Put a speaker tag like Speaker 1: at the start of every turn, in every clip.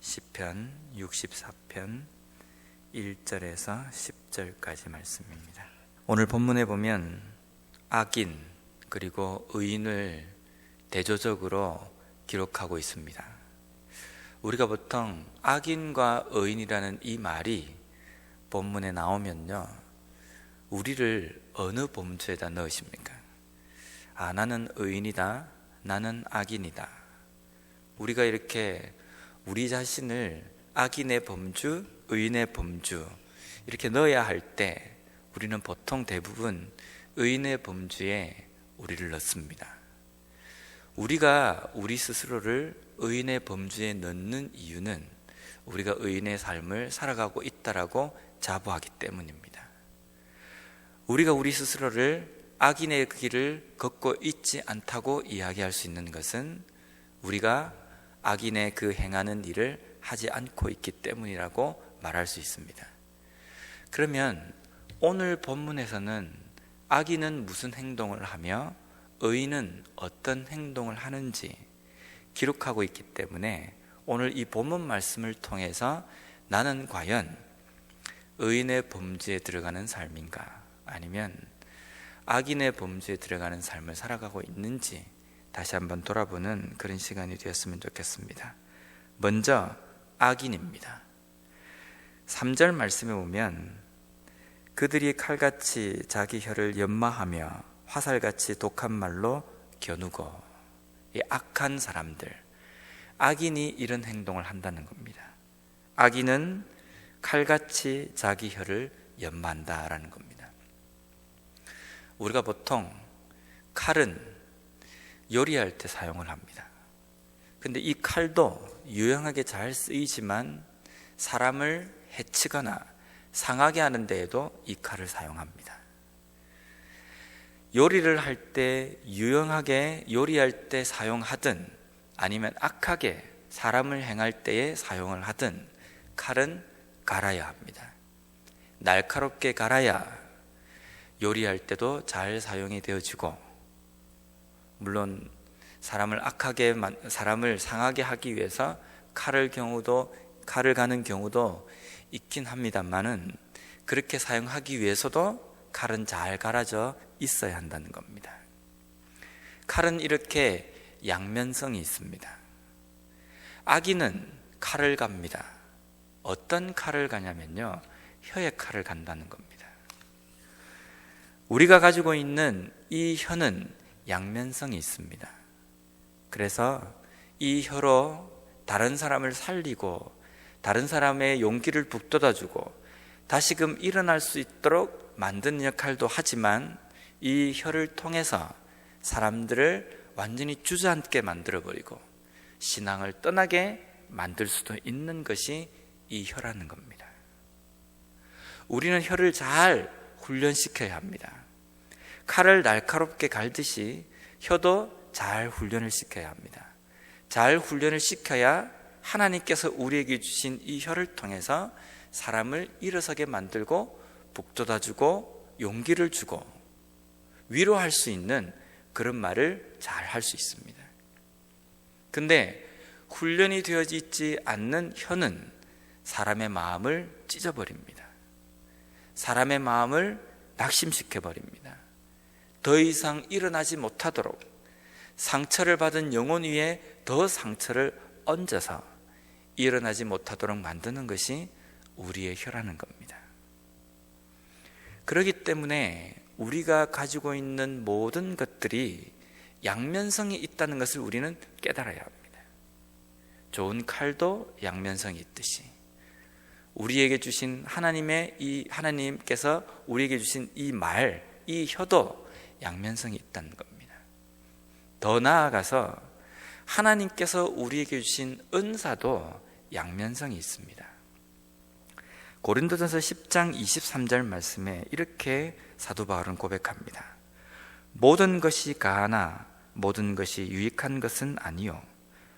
Speaker 1: 시편 64편 1절에서 10절까지 말씀입니다. 오늘 본문에 보면 악인 그리고 의인을 대조적으로 기록하고 있습니다. 우리가 보통 악인과 의인이라는 이 말이 본문에 나오면요, 우리를 어느 범주에다 넣으십니까? 나는 의인이다, 나는 악인이다. 우리가 이렇게 우리 자신을 악인의 범주, 의인의 범주 이렇게 넣어야 할 때 우리는 보통 대부분 의인의 범주에 우리를 넣습니다. 우리가 우리 스스로를 의인의 범주에 넣는 이유는 우리가 의인의 삶을 살아가고 있다라고 자부하기 때문입니다. 우리가 우리 스스로를 악인의 길을 걷고 있지 않다고 이야기할 수 있는 것은 우리가 악인의 그 행하는 일을 하지 않고 있기 때문이라고 말할 수 있습니다. 그러면 오늘 본문에서는 악인은 무슨 행동을 하며 의인은 어떤 행동을 하는지 기록하고 있기 때문에 오늘 이 본문 말씀을 통해서 나는 과연 의인의 범주에 들어가는 삶인가, 아니면 악인의 범주에 들어가는 삶을 살아가고 있는지 다시 한번 돌아보는 그런 시간이 되었으면 좋겠습니다. 먼저 악인입니다. 3절 말씀에 보면 그들이 칼같이 자기 혀를 연마하며 화살같이 독한 말로 겨누고, 이 악한 사람들, 악인이 이런 행동을 한다는 겁니다. 악인은 칼같이 자기 혀를 연마한다라는 겁니다. 우리가 보통 칼은 요리할 때 사용을 합니다. 근데 이 칼도 유용하게 잘 쓰이지만 사람을 해치거나 상하게 하는 데에도 이 칼을 사용합니다. 요리를 할 때 유용하게 요리할 때 사용하든 아니면 악하게 사람을 행할 때에 사용을 하든 칼은 갈아야 합니다. 날카롭게 갈아야 요리할 때도 잘 사용이 되어지고, 물론 사람을 상하게 하기 위해서 칼을 가는 경우도 있긴 합니다만은, 그렇게 사용하기 위해서도 칼은 잘 갈아져 있어야 한다는 겁니다. 칼은 이렇게 양면성이 있습니다. 악인은 칼을 갑니다. 어떤 칼을 가냐면요, 혀의 칼을 간다는 겁니다. 우리가 가지고 있는 이 혀는 양면성이 있습니다. 그래서 이 혀로 다른 사람을 살리고 다른 사람의 용기를 북돋아주고 다시금 일어날 수 있도록 만드는 역할도 하지만, 이 혀를 통해서 사람들을 완전히 주저앉게 만들어버리고 신앙을 떠나게 만들 수도 있는 것이 이 혀라는 겁니다. 우리는 혀를 잘 훈련시켜야 합니다. 칼을 날카롭게 갈듯이 혀도 잘 훈련을 시켜야 합니다. 잘 훈련을 시켜야 하나님께서 우리에게 주신 이 혀를 통해서 사람을 일어서게 만들고 북돋아주고 용기를 주고 위로할 수 있는 그런 말을 잘 할 수 있습니다. 근데 훈련이 되어져 있지 않는 혀는 사람의 마음을 찢어버립니다. 사람의 마음을 낙심시켜버립니다. 더 이상 일어나지 못하도록 상처를 받은 영혼 위에 더 상처를 얹어서 일어나지 못하도록 만드는 것이 우리의 혀라는 겁니다. 그렇기 때문에 우리가 가지고 있는 모든 것들이 양면성이 있다는 것을 우리는 깨달아야 합니다. 좋은 칼도 양면성이 있듯이 우리에게 주신 하나님께서 우리에게 주신 이 말, 이 혀도 양면성이 있다는 겁니다. 더 나아가서 하나님께서 우리에게 주신 은사도 양면성이 있습니다. 고린도전서 10장 23절 말씀에 이렇게 사도 바울은 고백합니다. 모든 것이 가하나 모든 것이 유익한 것은 아니요,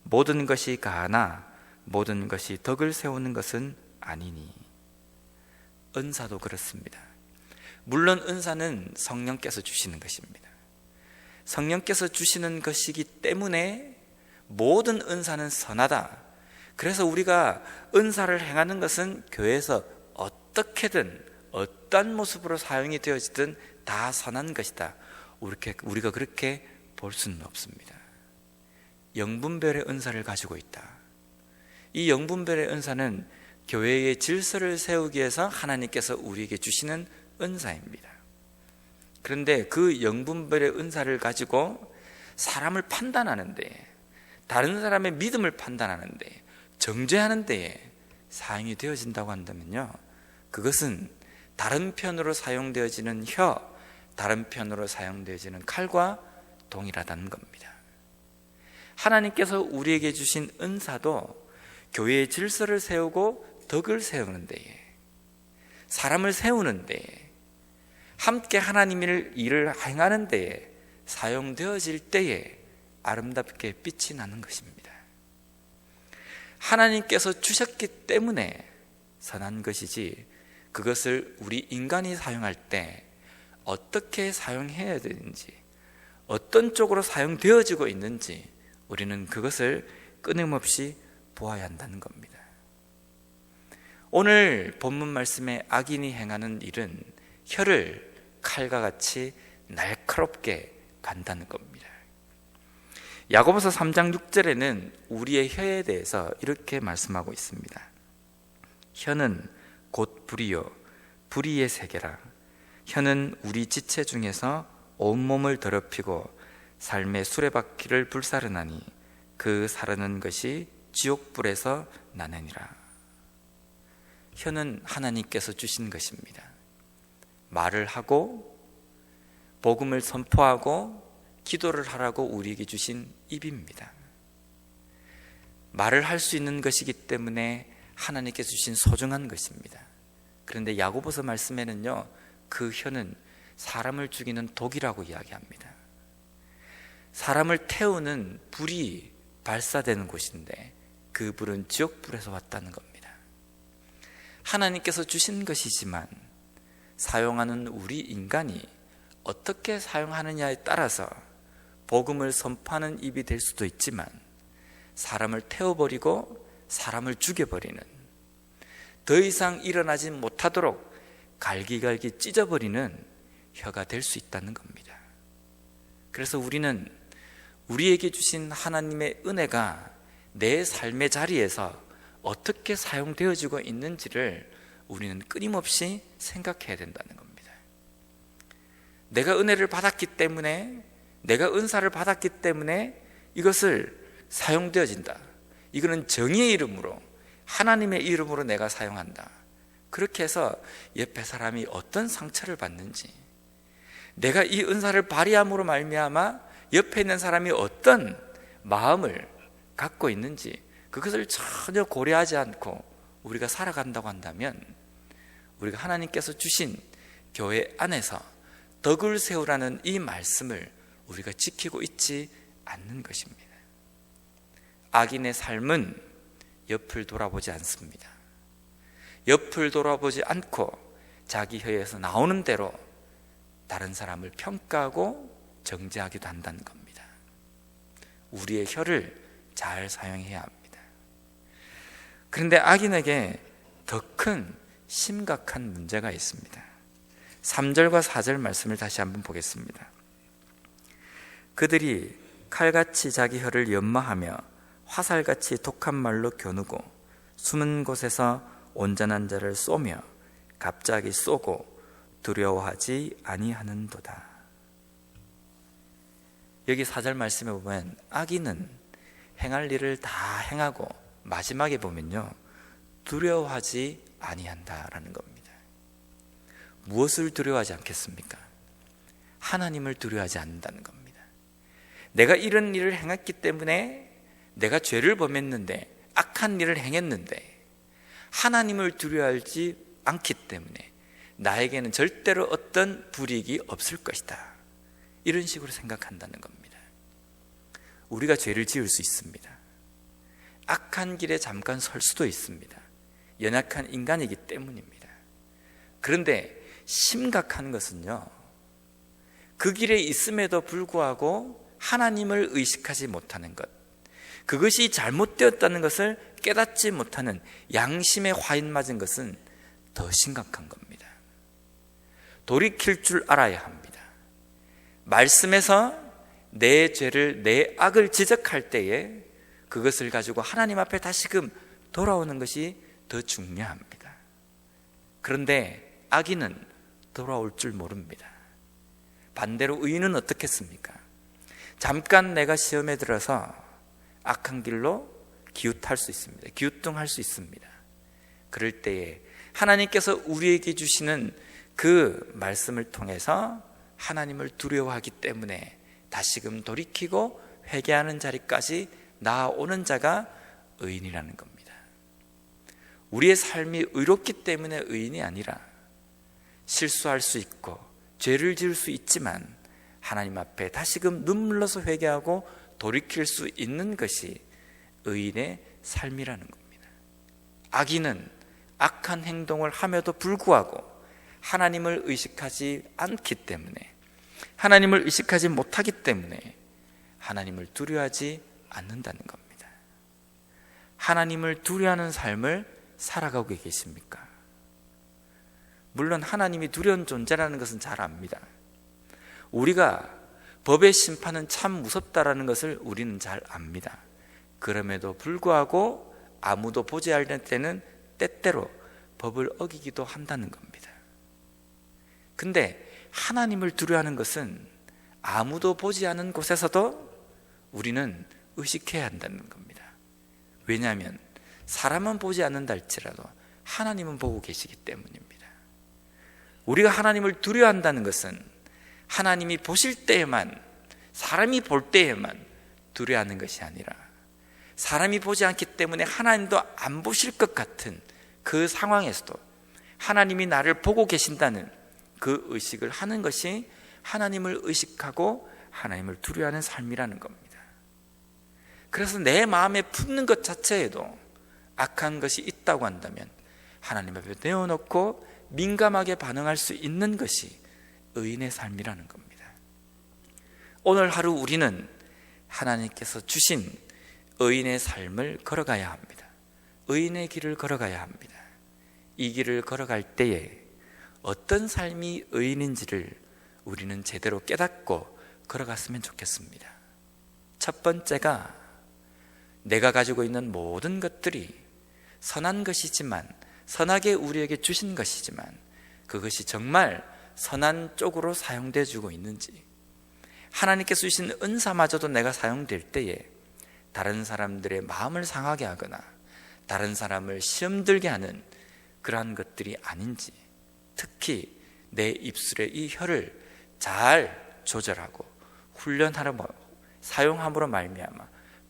Speaker 1: 모든 것이 가하나 모든 것이 덕을 세우는 것은 아니니. 은사도 그렇습니다. 물론 은사는 성령께서 주시는 것입니다. 성령께서 주시는 것이기 때문에 모든 은사는 선하다, 그래서 우리가 은사를 행하는 것은 교회에서 어떻게든 어떤 모습으로 사용이 되어지든 다 선한 것이다, 우리가 그렇게 볼 수는 없습니다. 영분별의 은사를 가지고 있다. 이 영분별의 은사는 교회의 질서를 세우기 위해서 하나님께서 우리에게 주시는 은사입니다. 그런데 그 영분별의 은사를 가지고 사람을 판단하는데, 다른 사람의 믿음을 판단하는데, 정죄하는 데에 사용이 되어진다고 한다면요, 그것은 다른 편으로 사용되어지는 혀, 다른 편으로 사용되어지는 칼과 동일하다는 겁니다. 하나님께서 우리에게 주신 은사도 교회의 질서를 세우고 덕을 세우는 데에, 사람을 세우는 데에, 함께 하나님의 일을 행하는 데에 사용되어질 때에 아름답게 빛이 나는 것입니다. 하나님께서 주셨기 때문에 선한 것이지, 그것을 우리 인간이 사용할 때 어떻게 사용해야 되는지, 어떤 쪽으로 사용되어지고 있는지 우리는 그것을 끊임없이 보아야 한다는 겁니다. 오늘 본문 말씀에 악인이 행하는 일은 혀를 칼과 같이 날카롭게 간다는 겁니다. 야고보서 3장 6절에는 우리의 혀에 대해서 이렇게 말씀하고 있습니다. 혀는 곧 불이요 불의의 세계라. 혀는 우리 지체 중에서 온몸을 더럽히고 삶의 수레바퀴를 불사르나니 그 사르는 것이 지옥불에서 나느니라. 혀는 하나님께서 주신 것입니다. 말을 하고 복음을 선포하고 기도를 하라고 우리에게 주신 입입니다. 말을 할 수 있는 것이기 때문에 하나님께서 주신 소중한 것입니다. 그런데 야고보서 말씀에는요, 그 혀는 사람을 죽이는 독이라고 이야기합니다. 사람을 태우는 불이 발사되는 곳인데 그 불은 지옥불에서 왔다는 겁니다. 하나님께서 주신 것이지만 사용하는 우리 인간이 어떻게 사용하느냐에 따라서 복음을 선포하는 입이 될 수도 있지만, 사람을 태워버리고 사람을 죽여버리는, 더 이상 일어나지 못하도록 갈기갈기 찢어버리는 혀가 될 수 있다는 겁니다. 그래서 우리는 우리에게 주신 하나님의 은혜가 내 삶의 자리에서 어떻게 사용되어지고 있는지를 우리는 끊임없이 생각해야 된다는 겁니다. 내가 은혜를 받았기 때문에, 내가 은사를 받았기 때문에 이것을 사용되어진다. 이거는 정의의 이름으로, 하나님의 이름으로 내가 사용한다. 그렇게 해서 옆에 사람이 어떤 상처를 받는지, 내가 이 은사를 발휘함으로 말미암아 옆에 있는 사람이 어떤 마음을 갖고 있는지, 그것을 전혀 고려하지 않고 우리가 살아간다고 한다면, 우리가 하나님께서 주신 교회 안에서 덕을 세우라는 이 말씀을 우리가 지키고 있지 않는 것입니다. 악인의 삶은 옆을 돌아보지 않습니다. 옆을 돌아보지 않고 자기 혀에서 나오는 대로 다른 사람을 평가하고 정죄하기도 한다는 겁니다. 우리의 혀를 잘 사용해야 합니다. 그런데 악인에게 더 큰 심각한 문제가 있습니다. 3절과 4절 말씀을 다시 한번 보겠습니다. 그들이 칼같이 자기 혀를 연마하며 화살같이 독한 말로 겨누고 숨은 곳에서 온전한 자를 쏘며 갑자기 쏘고 두려워하지 아니하는도다. 여기 4절 말씀에 보면 악인은 행할 일을 다 행하고 마지막에 보면요, 두려워하지 아니한다라는 겁니다. 무엇을 두려워하지 않겠습니까? 하나님을 두려워하지 않는다는 겁니다. 내가 이런 일을 행했기 때문에, 내가 죄를 범했는데, 악한 일을 행했는데 하나님을 두려워하지 않기 때문에 나에게는 절대로 어떤 불이익이 없을 것이다, 이런 식으로 생각한다는 겁니다. 우리가 죄를 지을 수 있습니다. 악한 길에 잠깐 설 수도 있습니다. 연약한 인간이기 때문입니다. 그런데 심각한 것은요, 그 길에 있음에도 불구하고 하나님을 의식하지 못하는 것, 그것이 잘못되었다는 것을 깨닫지 못하는 양심의 화인 맞은 것은 더 심각한 겁니다. 돌이킬 줄 알아야 합니다. 말씀에서 내 죄를, 내 악을 지적할 때에 그것을 가지고 하나님 앞에 다시금 돌아오는 것이 더 중요합니다. 그런데 악인은 돌아올 줄 모릅니다. 반대로 의인은 어떻겠습니까? 잠깐 내가 시험에 들어서 악한 길로 기웃할 수 있습니다. 기웃뚱할 수 있습니다. 그럴 때에 하나님께서 우리에게 주시는 그 말씀을 통해서 하나님을 두려워하기 때문에 다시금 돌이키고 회개하는 자리까지 나아오는 자가 의인이라는 겁니다. 우리의 삶이 의롭기 때문에 의인이 아니라 실수할 수 있고 죄를 지을 수 있지만 하나님 앞에 다시금 눈물러서 회개하고 돌이킬 수 있는 것이 의인의 삶이라는 겁니다. 악인은 악한 행동을 함에도 불구하고 하나님을 의식하지 않기 때문에, 하나님을 의식하지 못하기 때문에 하나님을 두려워하지 않는다는 겁니다. 하나님을 두려워하는 삶을 살아가고 계십니까? 물론 하나님이 두려운 존재라는 것은 잘 압니다. 우리가 법의 심판은 참 무섭다라는 것을 우리는 잘 압니다. 그럼에도 불구하고 아무도 보지 않을 때는 때때로 법을 어기기도 한다는 겁니다. 근데 하나님을 두려워하는 것은 아무도 보지 않은 곳에서도 우리는 의식해야 한다는 겁니다. 왜냐하면 사람은 보지 않는다 할지라도 하나님은 보고 계시기 때문입니다. 우리가 하나님을 두려워한다는 것은 하나님이 보실 때에만, 사람이 볼 때에만 두려워하는 것이 아니라 사람이 보지 않기 때문에 하나님도 안 보실 것 같은 그 상황에서도 하나님이 나를 보고 계신다는 그 의식을 하는 것이 하나님을 의식하고 하나님을 두려워하는 삶이라는 겁니다. 그래서 내 마음에 품는 것 자체에도 악한 것이 있다고 한다면 하나님 앞에 내어놓고 민감하게 반응할 수 있는 것이 의인의 삶이라는 겁니다. 오늘 하루 우리는 하나님께서 주신 의인의 삶을 걸어가야 합니다. 의인의 길을 걸어가야 합니다. 이 길을 걸어갈 때에 어떤 삶이 의인인지를 우리는 제대로 깨닫고 걸어갔으면 좋겠습니다. 첫 번째가 내가 가지고 있는 모든 것들이 선한 것이지만, 선하게 우리에게 주신 것이지만 그것이 정말 선한 쪽으로 사용되어 주고 있는지, 하나님께서 주신 은사마저도 내가 사용될 때에 다른 사람들의 마음을 상하게 하거나 다른 사람을 시험 들게 하는 그러한 것들이 아닌지, 특히 내 입술의 이 혀를 잘 조절하고 훈련하러 사용함으로 말미암아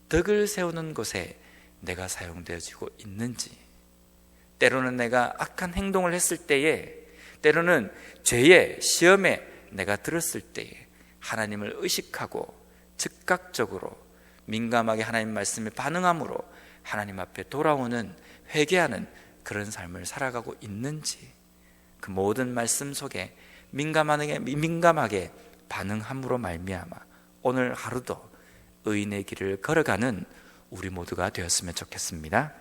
Speaker 1: 덕을 세우는 곳에 내가 사용되어지고 있는지, 때로는 내가 악한 행동을 했을 때에, 때로는 죄의 시험에 내가 들었을 때에 하나님을 의식하고 즉각적으로 민감하게 하나님 말씀에 반응함으로 하나님 앞에 돌아오는, 회개하는 그런 삶을 살아가고 있는지, 그 모든 말씀 속에 민감하게 반응함으로 말미암아 오늘 하루도 의인의 길을 걸어가는 우리 모두가 되었으면 좋겠습니다.